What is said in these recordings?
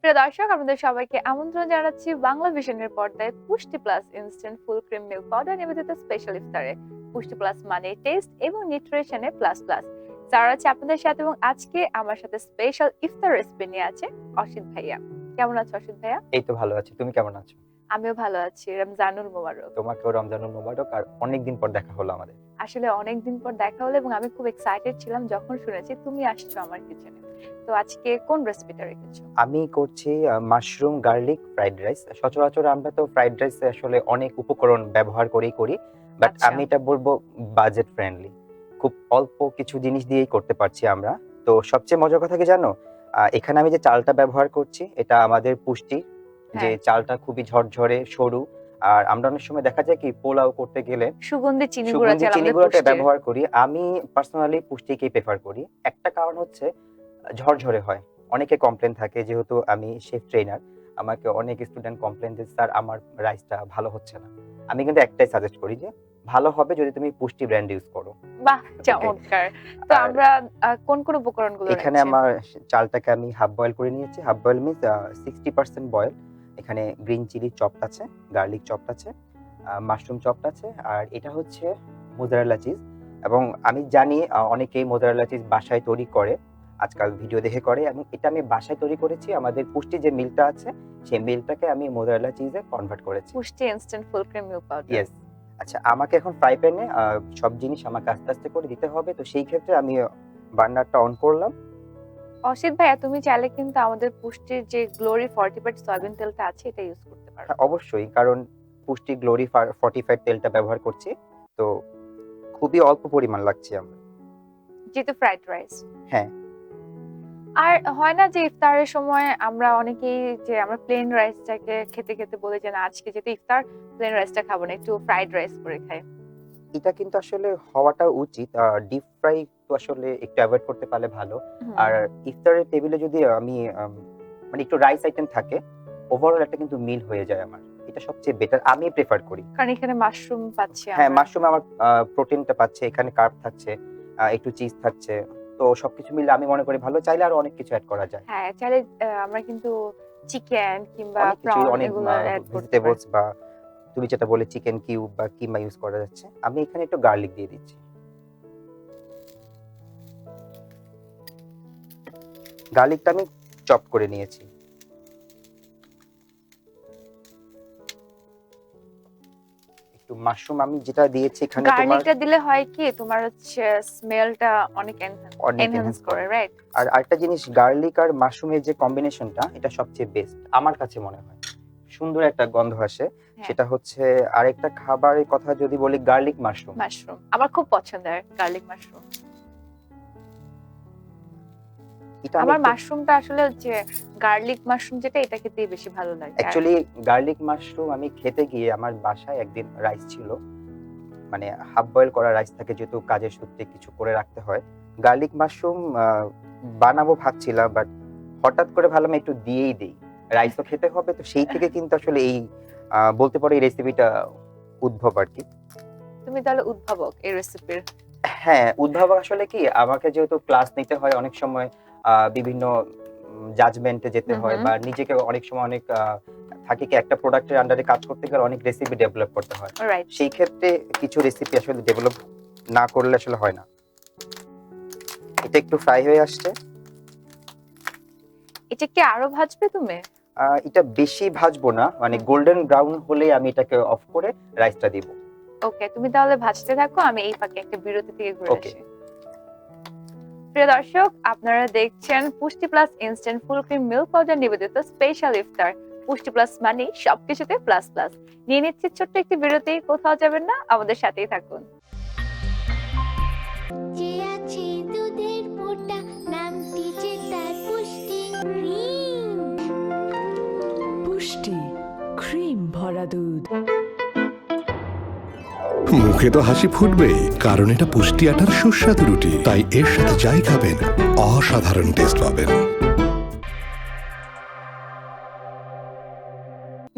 প্রিয় দর্শক, আপনাদের সবাইকে আমন্ত্রণ জানাচ্ছি বাংলা ভিশনের পর্দায় পুষ্টি plus instant full cream milk powder নিবেদিত স্পেশাল ইফতারে। পুষ্টি প্লাস মানে টেস্ট এবং নিউট্রিশনে প্লাস প্লাস। যারা আছে আপনাদের সাথে, এবং আজকে আমার সাথে স্পেশাল ইফতার রেসিপি নিয়ে আছে অসিত ভাইয়া। কেমন আছো অসিত ভাইয়া? এই তো ভালো আছি, তুমি কেমন আছো? আমিও ভালো আছি। রমজানুল মোবারক। তোমাকেও রমজানুল মোবারক। আর অনেকদিন পর দেখা হলো আমাদের। আসলে অনেকদিন পর দেখা হলো এবং আমি খুব এক্সাইটেড ছিলাম যখন শুনেছি তুমি আসছো আমার কিচেনে। তো আজকে কোন রেসিপিটা রেখেছো? আমি করছি মাশরুম গার্লিক ফ্রাইড রাইস। সচরাচর আমরা তো ফ্রাইড রাইসে আসলে অনেক উপকরণ ব্যবহার করি, বাট আমি এটা বলবো বাজেট ফ্রেন্ডলি। খুব অল্প কিছু জিনিস দিয়েই করতে পারছি আমরা। তো সবচেয়ে মজার কথা কি জানো, এখানে আমি যে চালটা ব্যবহার করছি এটা আমাদের পুষ্টি, যে চালটা খুবই ঝরঝরে সরু। আর আমরা অনেক সময় দেখা যায় কি পোলাও করতে গেলে সুগন্ধি চিনি গুঁড়াটা ব্যবহার করি। আমি পার্সোনালি পুষ্টিকেই প্রেফার করি। একটা কারণ হচ্ছে ঝরঝরে হয়। অনেকে কমপ্লেন থাকে, যেহেতু আমি শেফ ট্রেনার, আমাকে অনেক স্টুডেন্ট কমপ্লেন দিচ্ছে স্যার আমার রাইসটা ভালো হচ্ছে না। আমি কিন্তু একটাই সাজেস্ট করি যে ভালো হবে যদি তুমি পুষ্টি ব্র্যান্ড ইউজ করো। বাহ, চমৎকার। তো আমরা কোন কোন উপকরণগুলো এখানে আমার চালটাকে আমি হাফ বয়েল করে নিয়েছি। Half boil means 60% boil. এখানে গ্রিন চিলি চপড আছে, গার্লিক চপড আছে, মাশরুম চপড আছে, আর এটা হচ্ছে মোজারেলা চিজ। এবং আমি জানি অনেকেই মোজারেলা চিজ বাসায় তৈরি করে, আজকাল ভিডিও দেখে করে, এবং এটা আমি বাসায় তৈরি করেছি। আমাদের পুষ্টি যে মিলটা আছে সেই মিলটাকে আমি মোজারেলা চিজে কনভার্ট করেছি। পুষ্টি instant full cream milk powder. Yes. আচ্ছা, আমাকে এখন ফ্রাই প্যানে সব জিনিস আমাকে আস্তে আস্তে করে দিতে হবে। তো সেই ক্ষেত্রে আমি বার্নারটা অন করলাম। অসিত ভাইয়া, তুমি চাইলে কিন্তু আমাদের পুষ্টির যে গ্লোরি ফর্টিফাইড সয়াবিন তেলটা আছে এটা ইউজ করতে পারো। অবশ্যই, কারণ পুষ্টি গ্লোরি ফর্টিফাইড তেলটা ব্যবহার করছি, তো খুবই অল্প পরিমাণ লাগছে আমরা, যেহেতু ফ্রাইড রাইস। হ্যাঁ। আর হয় না যে ইফতারের সময় আমরা অনেকেই যে আমরা প্লেন রাইসটাকে খেতে খেতে বলে যে না আজকে যেহেতু ইফতার, প্লেন রাইসটা খাবো না, একটু ফ্রাইড রাইস করে খাই। এটা কিন্তু আসলে হওয়াটা উচিত। ডিপ ফ্রাই তো আসলে একটু অ্যাভয়েড করতে পারলে ভালো। আর ইফতারের টেবিলে যদি আমি মানে একটু রাইস আইটেম থাকে, ওভারঅল একটা কিন্তু মিল হয়ে যায় আমার। এটা সবচেয়ে বেটার আমি প্রেফার করি, কারণ এখানে মাশরুম পাচ্ছি। হ্যাঁ, মাশরুমে আমার প্রোটিনটা পাচ্ছে, এখানে কার্ব থাকছে, একটু চিজ থাকছে। তো সবকিছু মিলে আমি মনে করি ভালো। চাইলে আরো অনেক কিছু অ্যাড করা যায়। হ্যাঁ, চাইলে আমরা কিন্তু চিকেন কিংবা প্রন এগুলো অ্যাড করতে পারি, বা তুমি যেটা বলে চিকেন কিউব বা কিমা ইউজ করা যাচ্ছে। আমি এখানে একটু গার্লিক দিয়ে দিচ্ছি। গার্লিকটা আমি চপ করে নিয়েছি। একটু মাশরুম আমি যেটা দিয়েছি এখানে, গার্লিকটা দিলে হয় কি তোমার হচ্ছে স্মেলটা অনেক এনহ্যান্স করে, রাইট? আর আরেকটা জিনিস, গার্লিক আর মাশরুমের যে কম্বিনেশনটা, এটা সবচেয়ে বেস্ট আমার কাছে মনে হয়। সুন্দর একটা গন্ধ আসে। সেটা হচ্ছে আরেকটা খাবারের কথা যদি বলি, গার্লিক মাশরুম। মাশরুম আমার খুব পছন্দের, গার্লিক মাশরুম। আমার মাশরুমটা আসলে হচ্ছে গার্লিক মাশরুম যেটা, এটা খেতে বেশি ভালো লাগে। অ্যাকচুয়ালি গার্লিক মাশরুম আমি খেতে গিয়ে আমার বাসায় একদিন রাইস ছিল, মানে হাফ বয়েল করা রাইস থাকে, যেহেতু কাজের সূত্রে কিছু করে রাখতে হয়। গার্লিক মাশরুম বানাবো ভাবছিলাম, বাট হঠাৎ করে ভাবলাম একটু দিয়েই দেই, রাইসও খেতে হবে। তো সেই থেকে কিন্তু আসলে এই বলতে পারো এই রেসিপিটা উদ্ভব আর কি। তুমি তাহলে উদ্ভাবক এই রেসিপির? হ্যাঁ, উদ্ভাবক। আসলে কি, আমাকে যেহেতু ক্লাস নিতে হয় অনেক সময়, বিভিন্ন জাজমেন্টে যেতে হয়, বা নিজেকে অনেক সময় অনেক থাকে কি একটা প্রোডাক্টের আন্ডারে কাজ করতে গেলে অনেক রেসিপি ডেভেলপ করতে হয়। সেই ক্ষেত্রে কিছু রেসিপি আসলে ডেভেলপ না করলে আসলে হয় না। এটা একটু ফ্রাই হয়ে আসছে। এটা কি আরো ভাজবে তুমি? এটা বেশি ভাজবো না, মানে গোল্ডেন ব্রাউন হলে আমি এটাকে অফ করে রাইসটা দিব। ওকে, তুমি তাহলে ভাজতে থাকো, আমি এই ফাঁকে একটা বিরতি থেকে ঘুরে আসি। প্রিয় দর্শক, আপনারা দেখছেন পুষ্টি plus instant full cream milk powder নিবেদিত স্পেশাল ইফতার। পুষ্টি প্লাস মানে সবকিছুতে প্লাস প্লাস। নিয়ে নিচ্ছি ছোট্ট একটি বিরতি, কোথাও যাবেন না, আমাদের সাথেই থাকুন। যে আছে দুধের মোটা, নামটি যে তার পুষ্টি ক্রিম। পুষ্টি ক্রিম ভরা দুধ। মুখে তো হাসি ফুটবেই, কারণ এটা পুষ্টি আটার সুস্বাদু রুটি। তাই এর সাথে যাই খাবেন অসাধারণ টেস্ট পাবেন।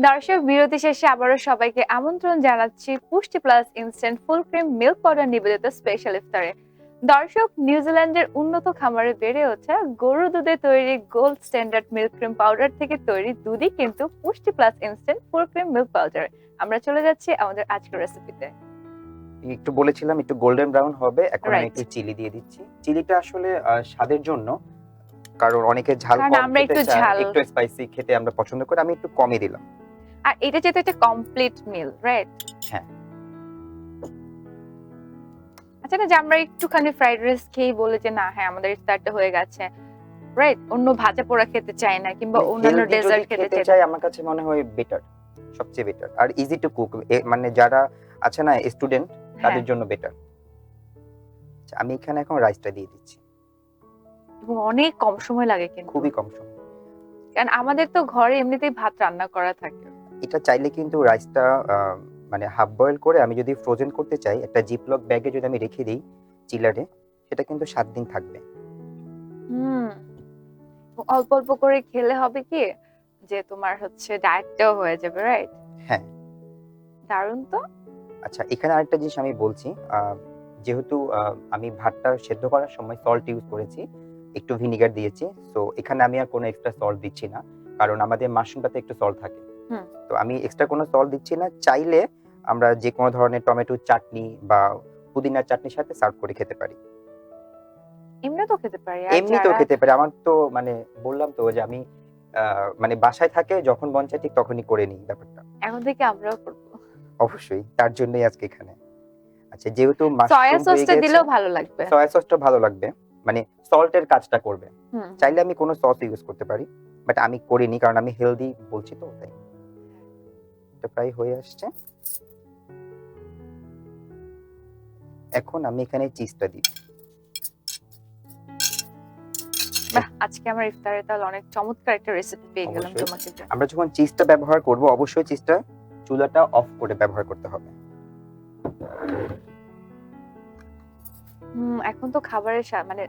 দর্শক, বিরতি শেষে আবারও সবাইকে আমন্ত্রণ জানাচ্ছি পুষ্টি plus instant full cream milk powder নিবেদিত স্পেশাল ইফতারে। দর্শক, নিউজিল্যান্ডের উন্নত খামারে বেড়ে ওঠা গরু দুধে তৈরি gold standard milk cream powder থেকে তৈরি দুধই কিন্তু পুষ্টি plus instant full cream milk powder. আমরা চলে যাচ্ছি আমাদের আজকের রেসিপিতে। একটু বলেছিলাম একটু গোল্ডেন ব্রাউন হবে, এখন আমি Right. একটু চিলি দিয়ে দিচ্ছি। চিলিটা আসলে স্বাদের জন্য, কারণ অনেকে ঝাল কারণ কম আমরা খেতে একটু চায়, ঝাল একটু স্পাইসি খেতে আমরা পছন্দ করি, আমি একটু কমই দিলাম। আর এটা যেহেতু একটা কমপ্লিট মিল, রাইট? হ্যাঁ। আচ্ছা, না যে আমরা একটুখানি ফ্রাইড রাইস খেয়ে বলে যে না হ্যাঁ আমাদের ইফতারটা হয়ে গেছে, রাইট? অন্য ভাজা পোড়া খেতে চাই না কিংবা অন্যান্য হেলদি ডেজার্ট যদি খেতে খেতে চাই চাই আমার কাছে মনে হয় বেটার, সবচেয়ে বেটার আর ইজি টু কুক, মানে যারা আছে না স্টুডেন্ট তাদের জন্য বেটার। আমি এখানে এখন রাইসটা দিয়ে দিচ্ছি। এবং অনেক কম সময় লাগে কিন্তু, খুবই কম সময়। কারণ আমাদের তো ঘরে এমনিতেই ভাত রান্না করা থাকে। এটা চাইলে কিন্তু রাইসটা মানে হাফ বয়েল করে আমি যদি ফ্রোজেন করতে চাই, একটা জিপলক ব্যাগে যদি আমি রেখে দিই চিলারে, সেটা কিন্তু 7 দিন থাকবে। অল্প অল্প করে খেলে হবে কি যে তোমার হচ্ছে ডায়েটটাও হয়ে যাবে, রাইট? হ্যাঁ, দারুণ তো। আচ্ছা এখানে আরেকটা জিনিস আমি বলছি, যেহেতু আমি ভাতটা সেদ্ধ করার সময় সল্ট ইউজ করেছি, একটু ভিনিগার দিয়েছি, সো এখানে আমি আর কোনো এক্সট্রা সল্ট দিচ্ছি না, কারণ আমাদের মাশরুমটাতে একটু সল্ট থাকে। তো আমি এক্সট্রা কোনো সল্ট দিচ্ছি না। চাইলে আমরা যে কোনো ধরনের টমেটোর চাটনি বা পুদিনার চাটনির সাথে সার্ভ করে খেতে পারি। এমনিতেও খেতে পারি। এমনিতেও খেতে পারি। আমার তো মানে বললাম তো যে আমি মানে বাসায় থাকে যখন মন চায় ঠিক তখনই করে নিই ব্যাপারটা। এখন থেকে আমরাও করব। অবশ্যই, তার জন্যই আজকে এখানে। আচ্ছা যেহেতু সয়া মাশরুম হয়ে সসটা গেছে, দিলেও ভালো লাগবে। সয়া সসটা ভালো লাগবে, মানে সল্টের কাজটা করবে। হুম। চাইলে আমি কোনো সস ইউজ করতে পারি, বাট আমি করিনি কারণ আমি হেলদি বলছি তো তাই। এটা প্রায় হয়ে আসছে। এখন আমি এখানে চিজটা দিই। বাহ, আজকে আমার ইফতারে তাহলে অনেক চমৎকার একটা রেসিপি পেয়ে গেলাম অবশ্যই। তোমাকে দিয়ে। আমরা যখন চিজটা ব্যবহার করব অবশ্যই চিজটা চুলাটা অফ করে ব্যবহার করতে হবে। এখন তো খাবারের মানে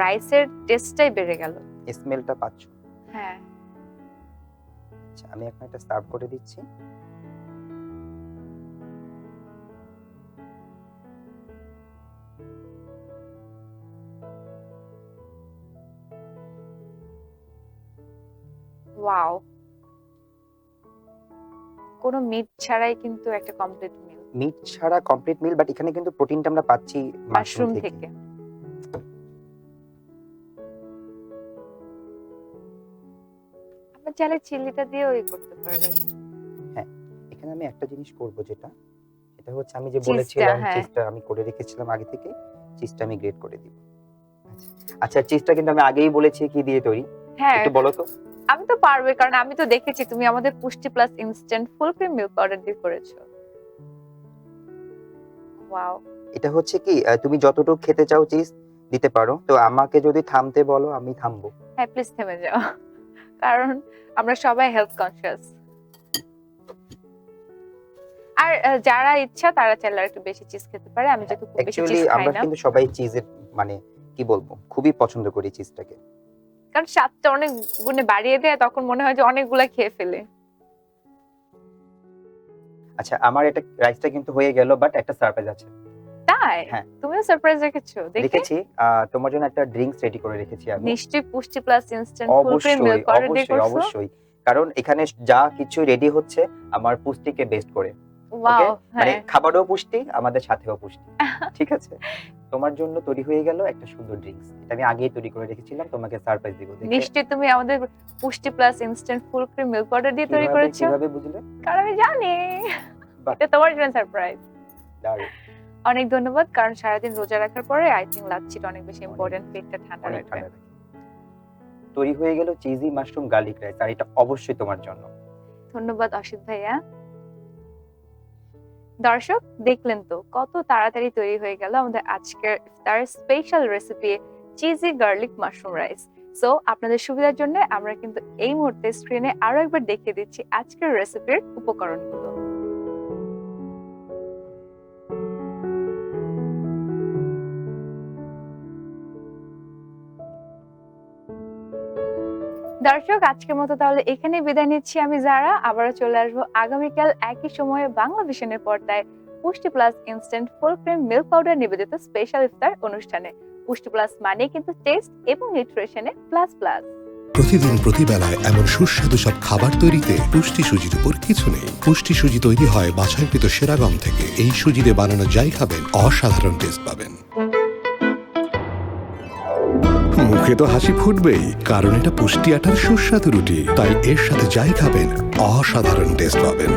রাইসের টেস্টটাই বেড়ে গেল। স্মেলটা পাচ্ছ? হ্যাঁ। আচ্ছা আমি এখন এটা সার্ভ করে দিচ্ছি। ওয়াও, কোনো মিট ছাড়াই কিন্তু একটা কমপ্লিট মিল। মিট ছাড়া কমপ্লিট মিল, বাট এখানে কিন্তু প্রোটিনটা আমরা পাচ্ছি মাশরুম থেকে। আমরা চাইলে চিলিটা দিয়েও করতে পারি। হ্যাঁ, এখানে আমি একটা জিনিস করব, যেটা হচ্ছে আমি যে বলেছিলাম হ্যাঁ। চিজটা আমি করে রেখেছিলাম আগে থেকে, চিজটা আমি গ্রেট করে দিব। আচ্ছা চিজটা কিন্তু আমি আগেই বলেছি কি দিয়ে তৈরি, হ্যাঁ একটু বলো তো। আমি তো পারবে, কারণ আমি তো দেখেছি তুমি আমাদের পুষ্টি plus instant full cream milk powder দিয়ে করেছো। ওয়াও। এটা হচ্ছে কি তুমি যতটুকু খেতে চাও চিজ দিতে পারো, তো আমাকে যদি থামতে বলো আমি থামবো। হ্যাঁ প্লিজ থেমে যাও, কারণ আমরা সবাই হেলথ কনসিয়াস। আর যারা ইচ্ছা তারা চাইলে একটু বেশি চিজ খেতে পারে। আমি যেহেতু খুব বেশি অ্যাকচুয়ালি চিজ খাই আমরা না, কিন্তু সবাই চিজের মানে কি বলবো খুবই পছন্দ করি চিজটাকে, কারণ স্বাদটা অনেক গুণে বাড়িয়ে দেয়, তখন মনে হয় যে অনেকগুলা খেয়ে ফেলে। আচ্ছা আমার এটা রাইসটা কিন্তু হয়ে গেল, বাট একটা সারপ্রাইজ আছে। তাই? হ্যাঁ। তুমিও সারপ্রাইজ রেখেছো? দেখি। রেখেছি, তোমার জন্য একটা ড্রিঙ্কস রেডি করে রেখেছি আমি। নিশ্চয়ই পুষ্টি plus instant full cream milk অবশ্যই পাউডার দিয়ে অবশ্যই করছো? অবশ্যই, কারণ এখানে যা কিছু রেডি হচ্ছে আমার পুষ্টিকে বেস্ট করে। ওয়াও, মানে হ্যাঁ। খাবারও পুষ্টি, আমাদের সাথেও পুষ্টি। ঠিক আছে, তোমার জন্য তৈরি হয়ে গেল একটা সুন্দর ড্রিঙ্কস। এটা আমি আগেই তৈরি করে রেখেছিলাম, তোমাকে সারপ্রাইজ দিব। নিশ্চয়ই তুমি আমাদের পুষ্টি plus instant full cream milk powder দিয়ে তৈরি করেছো। কিভাবে বুঝলে? কারণ আমি জানি বাহ। এটা তোমার জন্য সারপ্রাইজ। দারুণ। অনেক ধন্যবাদ, কারণ সারাদিন রোজা রাখার পরে আই থিংক লাচ্ছিটা অনেক বেশি ইম্পর্টেন্ট, পেটটা ঠান্ডা অনেক রাখবে। ঠান্ডা লাগে। তৈরি হয়ে গেল চিজি মাশরুম গার্লিক রাইস, আর এটা অবশ্যই তোমার জন্য। ধন্যবাদ অসিত ভাইয়া। দর্শক দেখলেন তো কত তাড়াতাড়ি তৈরি হয়ে গেল আমাদের আজকের iftar special recipe cheesy garlic mushroom rice. So আপনাদের সুবিধার জন্য আমরা কিন্তু এই মুহূর্তে স্ক্রিনে আরো একবার দেখিয়ে দিচ্ছি আজকের রেসিপির উপকরণগুলো। দর্শক আজকের মতো তাহলে এখানেই বিদায় নিচ্ছি আমি যারা। আবারও চলে আসবো আগামীকাল একই সময়ে বাংলা ভিশনের পর্দায় পুষ্টি plus instant full cream milk powder নিবেদিত স্পেশাল ইফতার অনুষ্ঠানে। পুষ্টি প্লাস মানে কিন্তু টেস্ট এবং নিউট্রিশনে প্লাস প্লাস। প্রতিদিন প্রতিবেলায় এমন সুস্বাদু সব খাবার তৈরিতে পুষ্টি সুজির উপর কিছু নেই। পুষ্টি সুজি তৈরি হয় বাছাইকৃত সেরা গম থেকে। এই সুজিতে বানানো যাই খাবেন অসাধারণ টেস্ট পাবেন। মুখে তো হাসি ফুটবেই, কারণ এটা পুষ্টি আটার সুস্বাদু রুটি। তাই এর সাথে যাই খাবেন অসাধারণ টেস্ট পাবেন।